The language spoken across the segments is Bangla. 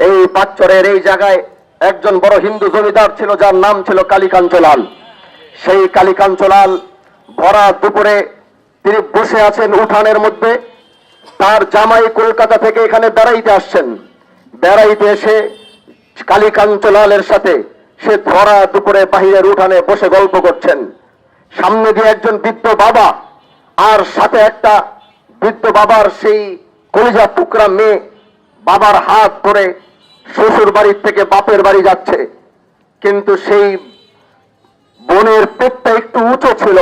এই পাঁচচরের এই জায়গায় একজন বড় হিন্দু জমিদার ছিল, যার নাম ছিল কালীকাঞ্চলাল। সেই কালীকাঞ্চলাল ভরা দুপুরে তিনি বসে আছেন উঠানের মধ্যে। তার জামাই কলকাতা থেকে এখানে বেড়াইতে আসছেন। বেড়াইতে এসে কালীকাঞ্চলালের সাথে সে ভরা দুপুরে বাহিরের উঠানে বসে গল্প করছেন। সামনে দিয়ে একজন বৃদ্ধ বাবা, আর সাথে একটা বৃদ্ধ বাবার সেই কলিজা টুকরা মেয়ে বাবার হাত ধরে শ্বশুর বাড়ির থেকে বাপের বাড়ি যাচ্ছে। কিন্তু সেই বোনের পেটটা একটু উঁচু ছিল,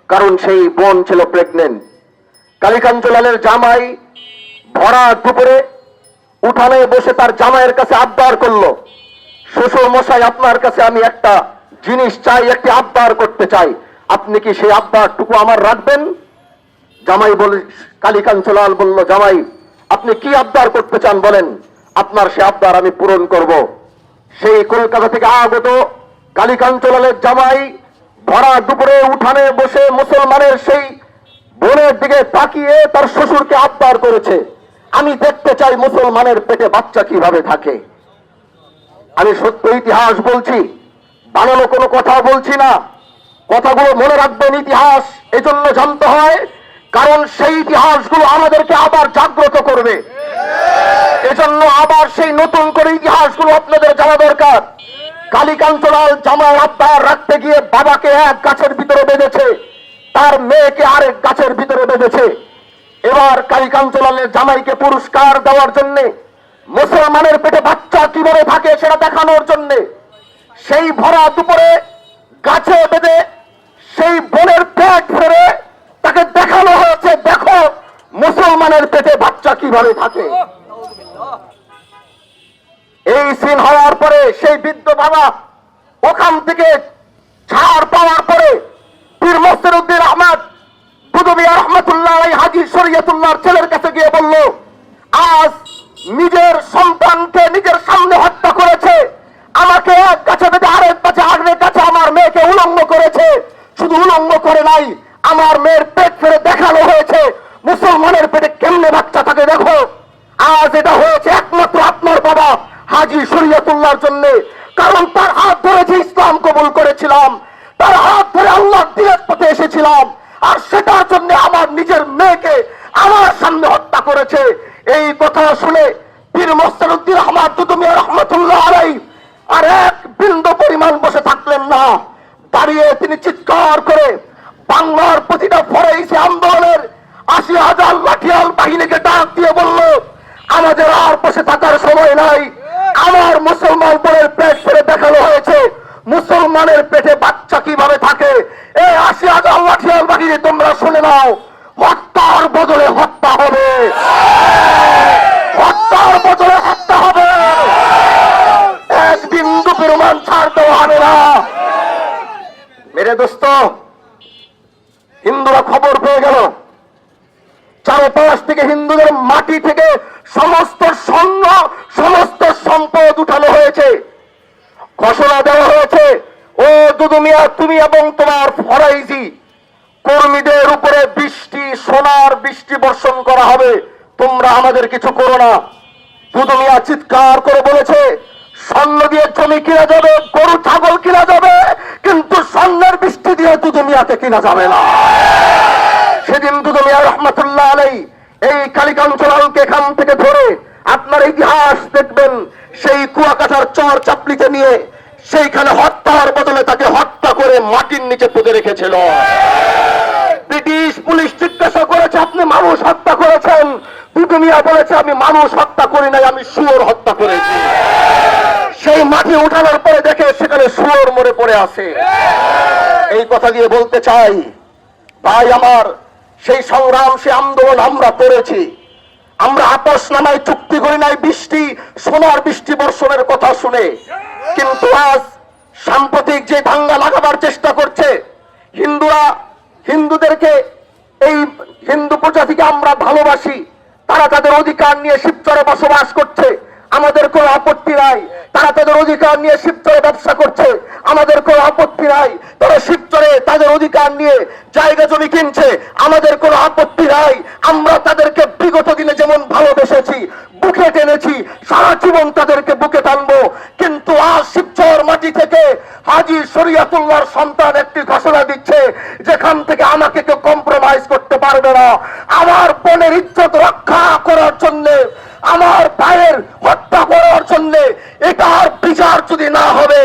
কারণ সেই বোন ছিল প্রেগনেন্ট। কালীকাঞ্চলালের জামাই ভরা দুপুরে উঠানে বসে তার জামাইয়ের কাছে আবদার করলো, শ্বশুর মশাই, আপনার কাছে আমি একটা জিনিস চাই, একটি আবদার করতে চাই, আপনি কি সেই আবদারটুকু আমার রাখবেন? জামাই বলে, কালীকাঞ্চলাল বলল, জামাই আপনি কি আবদার করতে চান বলেন, আপনার সে আবদার আমি পূরণ করব। সেই কলকাতা থেকে আগত কালীকাঞ্চলালের জামাই ভরা দুপুরে উঠানে বসে মুসলমানের সেই বোনের দিকে তাকিয়ে তার শ্বশুরকে আবদার করেছে, আমি দেখতে চাই মুসলমানের পেটে বাচ্চা কিভাবে থাকে। আমি সত্য ইতিহাস বলছি, বানানো কোনো কথা বলছি না। কথাগুলো মনে রাখবেন, ইতিহাস এজন্য জানতে হয় কারণ সেই ইতিহাসগুলো আমাদেরকে আবার জাগ্রত করবে। এজন্য আবার সেই নতুন করে ইতিহাসগুলো আপনাদের জানা দরকার। কালীকাঞ্চলাল জামাই আবদার রাখতে গিয়ে বাবাকে এক গাছের ভিতরে বেঁধেছে, তার মেয়েকে আরেক গাছের ভিতরে বেঁধেছে। এবার কালীকাঞ্চলালের জামাইকে পুরস্কার দেওয়ার জন্য, মুসলমানের পেটে বাচ্চা কিভাবে থাকে সেটা দেখানোর জন্য সেই ভরা দুপুরে গাছে বেঁধে সেই বোনের পেট ধরে তাকে দেখানো হয়েছে, দেখো মুসলমানের পেটে বাচ্চা কিভাবে থাকে। এই সিন হওয়ার পরে সেই বৃদ্ধ বাবা ওখান থেকে ছাড় পাওয়ার পরে পীর মোস্তারউদ্দিন আহমদ দুদুমিয়া রহমতুল্লাহ আলাইহি হাজী শরীয়তুল্লাহর ছেলের কাছে গিয়ে বলল, আজ নিজের সন্তানকে নিজের সামনে হত্যা করেছে, আমাকে এক কাছে বেঁধে আরেক কাছে আমার মেয়েকে উলঙ্গ করেছে, শুধু উলঙ্গ করে নাই, আমার মেয়ের পেট ফেলে দেখানো হয়েছে মুসলমানের পেটে কেমনে বাচ্চা থাকে দেখো। আজ এটা হয়েছে একমাত্র আপনার বাবা হাজী শরীয়তুল্লাহর জন্য, কারণ তার হাত ধরেছে ইসলাম কবুল করেছিলাম, তার হাত ধরে আল্লাহর দ্বীনের পথে এসেছিলাম, আর সেটার জন্য আমার নিজের মেয়েকে আমার সামনে হত্যা করেছে। এই কথা শুনে পীর মোস্তারউদ্দিন আহমদ দুদুমিয়া রহমতুল্লাহ আলাইহি আর এক বিন্দু পরিমাণ বসে থাকলেন না, দাঁড়িয়ে তিনি চিৎকার করে বাংলার প্রতিটা ফরাইশি আন্দোলনের ৮০,০০০ লাঠিয়াল বাহিনীকে ডাক দিয়ে বলল, আমাদের আর বসে থাকার সময় নাই, আমার মুসলমান বোনের পেট ফেলে দেখানো হয়েছে মুসলমানের পেটে বাচ্চা কিভাবে থাকে। এই ৮০,০০০ লাঠিয়াল বাহিনী তোমরা শুনে নাও, হত্যার বদলে হত্যা হবে, হত্যার বদলে হত্যা হবে, এক বিন্দু পরিমাণ ছাড় দেওয়া হবে না। মেরে দোস্ত, হিন্দুরা খবর পেয়ে গেল, চারপাশ থেকে হিন্দুদের মাটি থেকে সমস্ত স্বর্ণ সমস্ত সম্পদ উঠানো হয়েছে। ঘোষণা দেওয়া হয়েছে, ও দুদুমিয়া, তুমি এবং তোমার ফরাইজি কর্মীদের উপরে সোনার বৃষ্টি বর্ষণ করা হবে, তোমরা আমাদের কিছু করো না। দুদুমিয়া চিৎকার করে বলেছে, স্বর্ণ দিয়ে জমি কিনা যাবে, গরু ছাগল কিনা যাবে, কিন্তু স্বর্ণের বৃষ্টি দিয়ে দুদুমিয়াকে কিনা যাবে না। সেদিন দুদুমিয়া রহমতুল্লাহ আলাইহি এই কালীকাঞ্চলালকে এখান থেকে ধরে আপনার ইতিহাস দেখবেন, সেই কুয়াকাটার চর চাপলিতে নিয়ে সেইখানে হত্যার বদলে তাকে হত্যা করে মাটির নিচে পুঁতে রেখেছিল। ব্রিটিশ পুলিশ জিজ্ঞাসা করেছে, আপনি মানুষ হত্যা করেছেন? দুদুমিয়া বলেছে, আমি মানুষ হত্যা করি নাই, আমি শুয়োর হত্যা করেছি। সেই মাটি উঠানোর পরে দেখে সেখানে শুয়োর মরে পড়ে আছে। এই কথা দিয়ে বলতে চাই, ভাই আমার, সেই সংগ্রাম, সে আন্দোলন আমরা করেছি। আমরা আপসনামায় চুক্তি করি নাই সোনার বৃষ্টি বর্ষণের কথা শুনে। কিন্তু আজ সাম্প্রতিক যে দাঙ্গা লাগাবার চেষ্টা করছে হিন্দুদেরকে, এই হিন্দু প্রজাতিকে আমরা ভালোবাসি, তারা তাদের অধিকার নিয়ে শিবচরে বসবাস করছে, আমাদের কোনো আপত্তি নাই। তারা তাদের অধিকার নিয়ে শিবচরে ব্যবসা করছে, আমাদের কোনো আপত্তি নাই। তারা শিবচরে তাদের অধিকার নিয়ে জায়গা জমি কিনছে, আমাদের কোনো আপত্তি নাই। আমরা তাদেরকে বিগত দিনে যেমন ভালোবেসেছি, বুকে টেনেছি, সারা জীবন তাদেরকে বুকে টানবো। কিন্তু আজ শিবচর মাটি থেকে হাজী শরীয়তুল্লাহর সন্তান একটি ঘোষণা দিচ্ছে, যেখান থেকে আমাকে কেউ কম্প্রোমাইজ করতে পারবে না। আমার বোনের ইজ্জত রক্ষা করার জন্য, আমার ভাইয়ের হত্যা করার জন্য এটার বিচার যদি না হবে,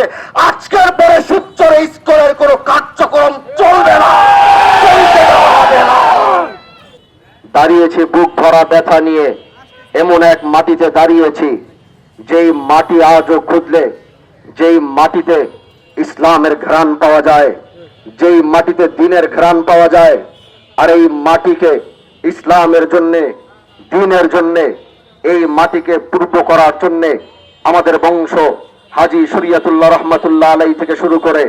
আজকের পরে শিবচরে ইস্কনের কোনো কার্যক্রম চলবে না, চলতে দেওয়া হবে না। দাঁড়িয়েছি বুক ভরা ব্যথা নিয়ে, এমন এক মাটিতে দাঁড়িয়েছি যেই মাটি আজও খুঁজলে, যেই মাটিতে ইসলামের ঘ্রাণ পাওয়া যায়, যেই মাটিতে দ্বীনের ঘ্রাণ পাওয়া যায়। আর এই মাটিকে ইসলামের জন্যে, দ্বীনের জন্যে, এই মাটিকে পূর্ব করার জন্যে আমাদের বংশ হাজী শরীয়তুল্লাহ রহমাতুল্লাহ আলাই থেকে শুরু করে,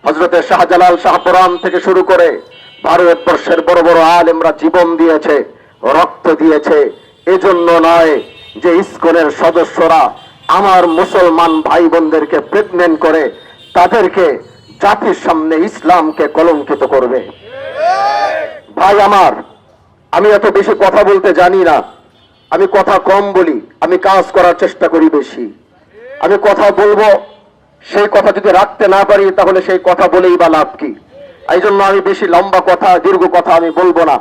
হযরতে শাহজালাল শাহপুরান থেকে শুরু করে ভারতবর্ষের বড় বড় আলেমরা জীবন দিয়েছে, রক্ত দিয়েছে। এজন্য নয় যে ইসকনের সদস্যরা আমার মুসলমান ভাই বোনদেরকে প্রেগনেন্ট করে তাদেরকে জাতির সামনে ইসলামকে কলঙ্কিত করবে। ভাই আমার, আমি এত বেশি কথা বলতে জানি না, আমি কথা কম বলি, আমি কাজ করার চেষ্টা করি বেশি। আমি কথা বলবো, সেই কথা যদি রাখতে না পারি তাহলে সেই কথা বলেই বা লাভ কি? এই জন্য আমি বেশি লম্বা কথা, দীর্ঘ কথা আমি বলবো না।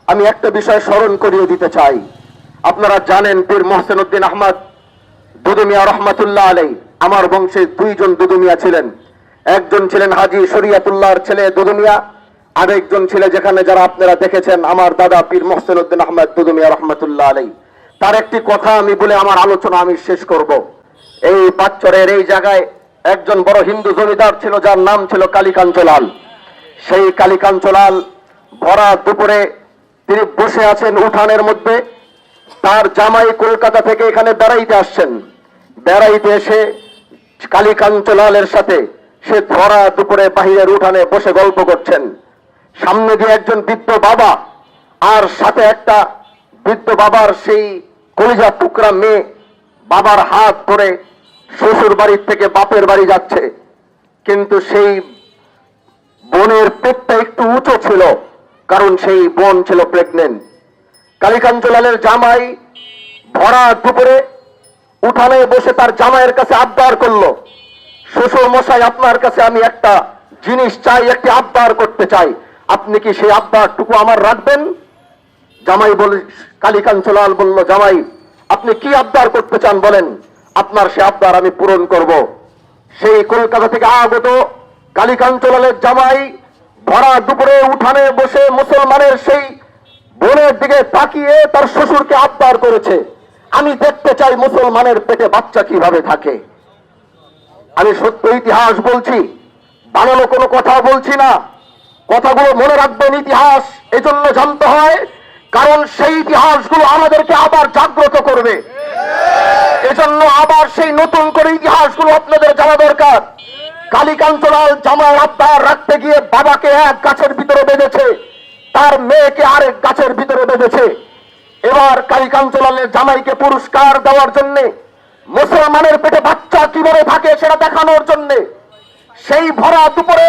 আমি একটা বিষয় স্মরণ করিয়ে দিতে চাই। আপনারা জানেন পীর মোহসেন উদ্দিন আহমদ দুদুমিয়া রহমাতুল্লাহ আলাই, আমার বংশে দুইজন দুদুমিয়া ছিলেন। একজন ছিলেন হাজী শরীয়তুল্লাহর ছেলে দুদুমিয়া, আরেকজন ছিলেন যেখানে যারা আপনারা দেখেছেন আমার দাদা পীর মোহসেন উদ্দিন আহমদ দুদুমিয়া রহমাতুল্লাহ আলাই। তার একটি কথা আমি বলে আমার আলোচনা আমি শেষ করব। এই পাঁচচরের এই জায়গায় একজন বড় হিন্দু জমিদার ছিল, যার নাম ছিল কালীকাঞ্চলাল। সেই কালীকাঞ্চলাল ভরা দুপুরে তিনি বসে আছেন উঠানের মধ্যে। তার জামাই কলকাতা থেকে এখানে বেড়াইতে আসছেন। বেড়াইতে এসে কালীকাঞ্চলালের সাথে সে ভরা দুপুরে বাহিরের উঠানে বসে গল্প করছেন। সামনে দিয়ে একজন বৃদ্ধ বাবা, আর সাথে একটা বৃদ্ধ বাবার সেই কলিজা টুকরা মেয়ে বাবার হাত ধরে শ্বশুর বাড়ির থেকে বাপের বাড়ি যাচ্ছে। কিন্তু সেই বোনের পেটটা একটু উঁচু ছিল, কারণ সেই বোন ছিল প্রেগনেন্ট। কালীকাঞ্চলালের জামাই ভরা দুপুরে উঠানে বসে তার জামাইয়ের কাছে আবদার করলো, শ্বশুর মশাই আপনার কাছে আমি একটা জিনিস চাই, একটি আবদার করতে চাই, আপনি কি সেই আবদারটুকু আমার রাখবেন? জামাই বলে, কালীকাঞ্চলাল বলল, জামাই আপনি কি আবদার করতে চান বলেন, আপনার সে আবদার আমি পূরণ করব। সেই কলকাতা থেকে আগত কালীকাঞ্চলালের জামাই ভরা দুপুরে উঠানে বসে মুসলমানের সেই বোনের দিকে তাকিয়ে তার শ্বশুরকে আবদার করেছে, আমি দেখতে চাই মুসলমানের পেটে বাচ্চা কিভাবে থাকে। আমি সত্য ইতিহাস বলছি, বানানো কোনো কথা বলছি না। কথাগুলো মনে রাখবেন, ইতিহাস এজন্য জানতে হয় কারণ সেই ইতিহাসগুলো আমাদেরকে আবার জাগ্রত করবে। এজন্য আবার সেই নতুন করে ইতিহাসগুলো আপনাদের জানা দরকার। কালীকাঞ্চলাল জামাই আবদার রাখতে গিয়ে বাবাকে এক গাছের ভিতরে বেঁধেছে, তার মেয়েকে আরেক গাছের ভিতরে বেঁধেছে। এবার কালীকাঞ্চলালের জামাইকে পুরস্কার দেওয়ার জন্য, মুসলমানের পেটে বাচ্চা কিভাবে থাকে সেটা দেখানোর জন্য সেই ভরা দুপুরে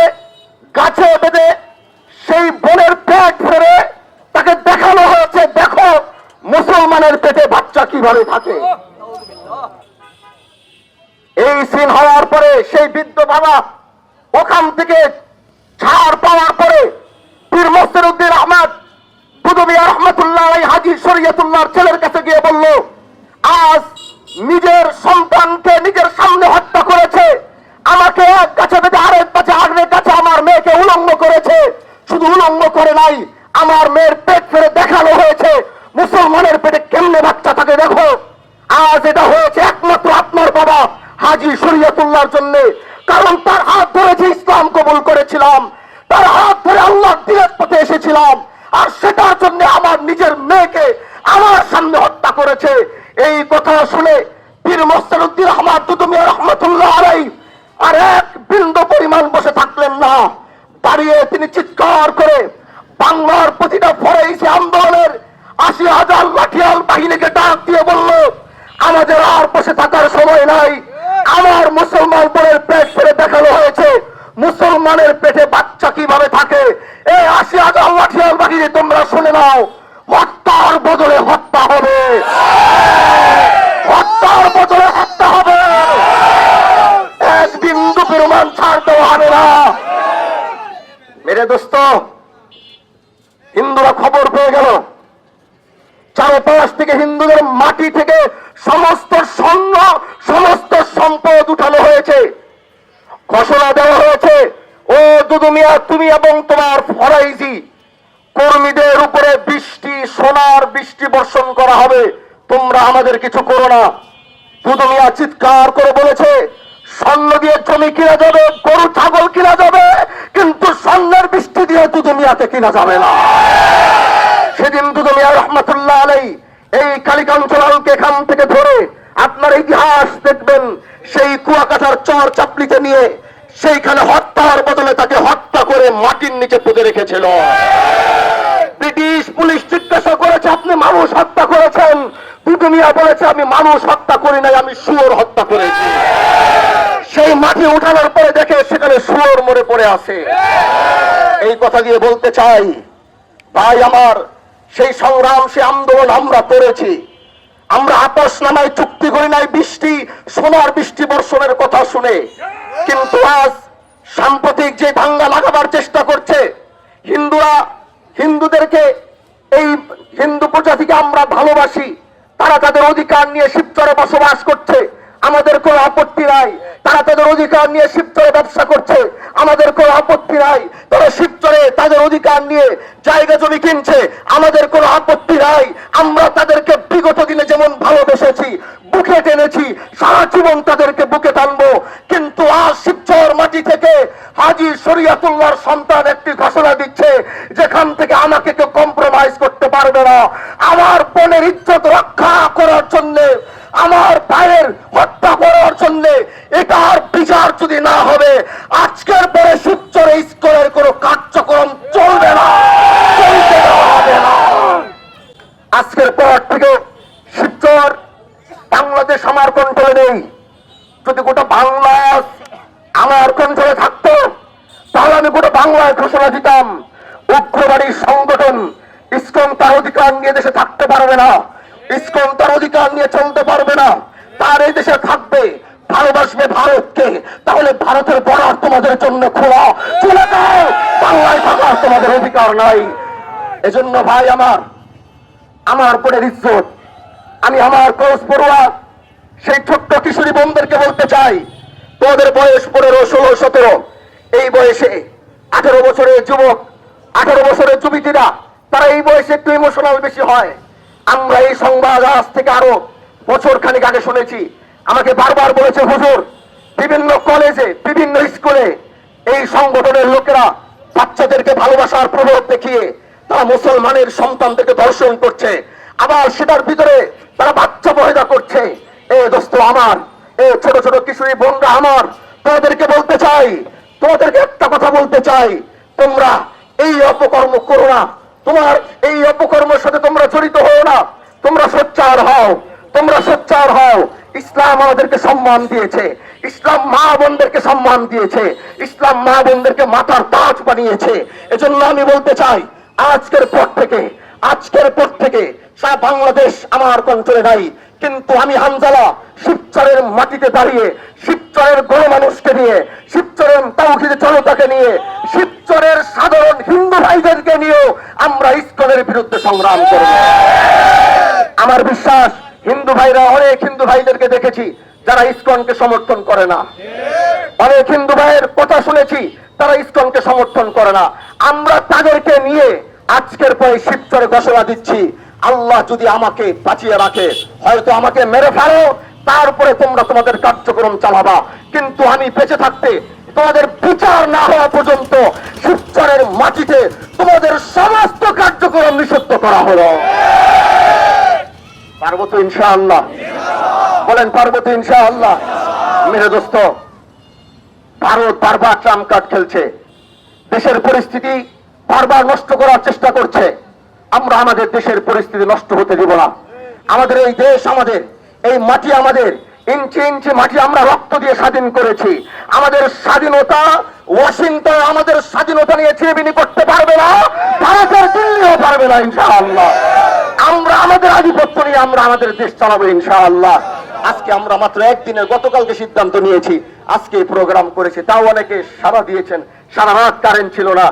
গাছে বেঁধে সেই বোনের পেট ফেরে তাকে দেখানো হয়েছে, দেখো মুসলমানের পেটে বাচ্চা কিভাবে থাকে। এই সিন হওয়ার পরে সেই বৃদ্ধ বাবা ওখান থেকে ছাড় পাওয়ার পরে পীর মোহসেন উদ্দিন আহমদ দুদুমিয়া রহমাতুল্লাহ আলাই হাজী শরীয়তুল্লাহর ছেলের কাছে গিয়ে বলল, আজ নিজের সন্তানকে নিজের সামনে হত্যা করেছে, আমাকে এক গাছে বেঁধে আরেক গাছে আমার মেয়েকে উলঙ্গ করেছে। শুধু উলঙ্গ করে নাই, আমার মেয়ের পেট ফেরে দেখানো হয়েছে মুসলমানের পেটে কেমনে বাচ্চা থাকে দেখো। আজ এটা হয়েছে একমাত্র আপনার বাবা হাজী শরীয়তুল্লাহর জন্য, কারণ তার হাত ধরেছে ইসলাম কবুল করেছিলাম, তার হাত ধরে আল্লাহর দ্বীনের পথে এসেছিলাম, আর সেটার জন্য আমার নিজের মেয়েকে আমার সামনে হত্যা করেছে। এই কথা শুনে পীর মোহসেন উদ্দিন আহমদ দুদুমিয়া রহমাতুল্লাহ আলাই আর এক বিন্দু পরিমাণ বসে থাকলেন না, দাঁড়িয়ে তিনি চিৎকার করে বাংলার প্রতিটা ফরাইশি আন্দোলনের ৮০,০০০ লাঠিয়াল বাহিনীকে ডাক দিয়ে বলল, আমাদের আর বসে থাকার সময় নাই। আমার মুসলমান বোনের পেট ফেলে দেখানো হয়েছে মুসলমানের পেটে বাচ্চা কিভাবে থাকে। এই ৮০,০০০ লাঠিয়াল বাহিনী তোমরা শুনে নাও, হত্যার বদলে হত্যা হবে, হত্যার হিন্দুরা খবর পেয়ে গেল চারপাশ থেকে হিন্দুদের মাটি থেকে সমস্ত স্বর্ণ সমস্ত সম্পদ উঠানো হয়েছে। ঘোষণা দেওয়া হয়েছে, ও দুদু মিয়া, তুমি এবং তোমার ফরাইজি কর্মীদের উপরে সোনার বৃষ্টি বর্ষণ করা হবে, তোমরা আমাদের কিছু করো না। দুদু মিয়া চিৎকার করে বলেছে, স্বর্ণ দিয়ে জমি কিনা যাবে, গরু ছাগল কিনা যাবে, কিন্তু স্বর্ণের বৃষ্টি দিয়ে দুদু মিয়াকে কিনা যাবে না। সেদিন দুদু মিয়া রহমতুল্লাহ আলাই এই কালিকাঞ্চলালকে এখান থেকে ধরে আপনার ইতিহাস দেখবেন, সেই কুয়াকাটার চর চাপলিতে নিয়ে সেইখানে হত্যার বদলে তাকে হত্যা করে মাটির নিচে পুঁতে রেখেছিল। ব্রিটিশ পুলিশ জিজ্ঞাসা করেছে, আপনি মানুষ হত্যা করেছেন? দুদু মিয়া বলেছে, আমি মানুষ হত্যা করি নাই, আমি শুয়োর হত্যা করেছি। সেই মাটি উঠানোর পরে দেখে সেখানে শুয়োর মরে পড়ে আছে। এই কথা দিয়ে বলতে চাই, ভাই আমার, সেই সংগ্রাম, সে আন্দোলন আমরা করেছি। আমরা আপসনামায় চুক্তি করি নাই সোনার বৃষ্টি বর্ষণের কথা শুনে। কিন্তু আজ সাম্প্রতিক যে দাঙ্গা লাগাবার চেষ্টা করছে হিন্দুদেরকে, এই হিন্দু প্রজাতিকে আমরা ভালোবাসি, তারা তাদের অধিকার নিয়ে শিবচরে বসবাস করছে, আমাদের কোনো আপত্তি নাই। তারা তাদের অধিকার নিয়ে শিবচরে ব্যবসা করছে, আমাদের কোনো আপত্তি নাই। তারা শিবচরে তাদের অধিকার নিয়ে জায়গা জমি কিনছে, আমাদের কোনো আপত্তি নাই। আমরা তাদেরকে বিগত দিনে যেমন ভালোবেসেছি, বুকে টেনেছি, সারা জীবন তাদেরকে বুকে টানবো। কিন্তু আজ শিবচর মাটি থেকে হাজী শরিয়াতুল্লাহর সন্তান একটি ঘোষণা দিচ্ছে, যেখান থেকে আমাকে কেউ কম্প্রোমাইজ করতে পারবে না। আমার বোনের ইজ্জত রক্ষা করার জন্য, আমার ভাইয়ের হত্যা করার জন্য এটার বিচার যদি না হবে, আজকের পরে শিবচরে ইস্কনের কোনো কার্যক্রম চলবে না, চলতে দেওয়া হবে না। আজকের পর থেকে শিবচর বাংলাদেশ আমার কন্ট্রোলে নেই। যদি গোটা বাংলা আমার কন্ট্রোলে থাকতো, তাহলে আমি গোটা বাংলায় ঘোষণা দিতাম, উগ্রবাদী সংগঠন ইসকন তার অধিকার নিয়ে দেশে থাকতে পারবে না, ইসকন তার অধিকার নিয়ে চলতে পারবে না। তার এই দেশে থাকবে, ভালোবাসবে ভারতকে, তাহলে ভারতের বর্ডার তোমাদের জন্য খোলা, চলে যাও, বাংলায় থাকার তোমাদের অধিকার নাই। এজন্য ভাই আমার বোনের ইজ্জত, আমি আমার কোচ পড়ুয়া সেই ছোট্ট কিশোরী বোনদেরকে বলতে চাই, তোমাদের বয়স 15, 16, 17, এই বয়সে 18 বছরের যুবক, 18 বছরের যুবতীরা, তারা এই বয়সে একটু ইমোশনাল বেশি হয়। আমরা এই সংবাদ আজ থেকে আরো বছর খানিক আগে শুনেছি। আমাকে বারবার বলেছে, হুজুর, বিভিন্ন কলেজে, বিভিন্ন স্কুলে এই সংগঠনের লোকেরা বাচ্চাদেরকে ভালোবাসার প্রভাব দেখিয়ে তারা মুসলমানের সন্তানদেরকে ধর্ষণ করছে, আবার সেটার ভিতরে তারা বাচ্চা পয়দা করছে। এ দোস্ত আমার, এ ছোট ছোট কিশোরী বোনরা আমার, তোমাদেরকে বলতে চাই, তোমাদেরকে একটা কথা বলতে চাই, তোমরা এই অপকর্ম করো না, তোমার এই অপকর্মের সাথে তোমরা জড়িত হও না, তোমরা সোচ্চার হও, তোমরা সোচ্চার হও। ইসলাম আমাদেরকে সম্মান দিয়েছে, ইসলাম মা বোনদেরকে সম্মান দিয়েছে, ইসলাম মা বোনদেরকে মাথার তাজ বানিয়েছে। এজন্য আমি বলতে চাই, আজকের পর থেকে সারা বাংলাদেশ আমার কন্ট্রোলে নাই। কিন্তু আমি হানজালা শিবচরের মাটিতে দাঁড়িয়ে, শিবচরের গণমানুষকে নিয়ে, শিবচরের তাওহীদের জনতাকে নিয়ে, শিবচরের সাধারণ হিন্দু ভাইদেরকে নিয়েও আমরা ইসকনের বিরুদ্ধে সংগ্রাম করব। আমার বিশ্বাস, হিন্দু ভাইরা, অনেক হিন্দু ভাইদেরকে দেখেছি যারা ইসকনকে সমর্থন করে না, অনেক হিন্দু ভাইয়ের কথা শুনেছি তারা ইসকনকে সমর্থন করে না। আমরা তাদেরকে নিয়ে আজকের পরে শিবচরে ঘোষণা দিচ্ছি, আল্লাহ যদি আমাকে বাঁচিয়ে রাখে, হয়তো আমাকে মেরে ফেলো, তারপরে তোমরা তোমাদের কার্যক্রম চালাবা, কিন্তু আমি বেঁচে থাকতে তোমাদের বিচার না হওয়া পর্যন্ত শিবচরের মাটিতে তোমাদের সমস্ত কার্যক্রম নিষিদ্ধ করা হলো। পারবো তো ইনশাআল্লাহ? বলেন পারবো তো ইনশাআল্লাহ? মেরে দোস্ত, ভারত বারবার ট্রাম্প কার্ড খেলছে, দেশের পরিস্থিতি বারবার নষ্ট করার চেষ্টা করছে। আমরা আমাদের দেশের পরিস্থিতি নষ্ট হতে দিব না। আমাদের এই দেশ, আমাদের এই মাটি, আমাদের ইঞ্চি ইঞ্চি মাটি আমরা রক্ত দিয়ে স্বাধীন করেছি। আমাদের স্বাধীনতা ওয়াশিংটন আমাদের স্বাধীনতা নিয়ে ছিনিমিনি করতে পারবে না, ভারতের দিল্লিও পারবে না ইনশাআল্লাহ। আমরা আমাদের আধিপত্য নিয়ে আমরা আমাদের দেশ চালাবো ইনশাআল্লাহ। আজকে আমরা মাত্র একদিনের, গতকালকে সিদ্ধান্ত নিয়েছি, আজকে প্রোগ্রাম করেছি, তাও অনেকে সাড়া দিয়েছেন, সারা রাত কারেন্ট ছিল না।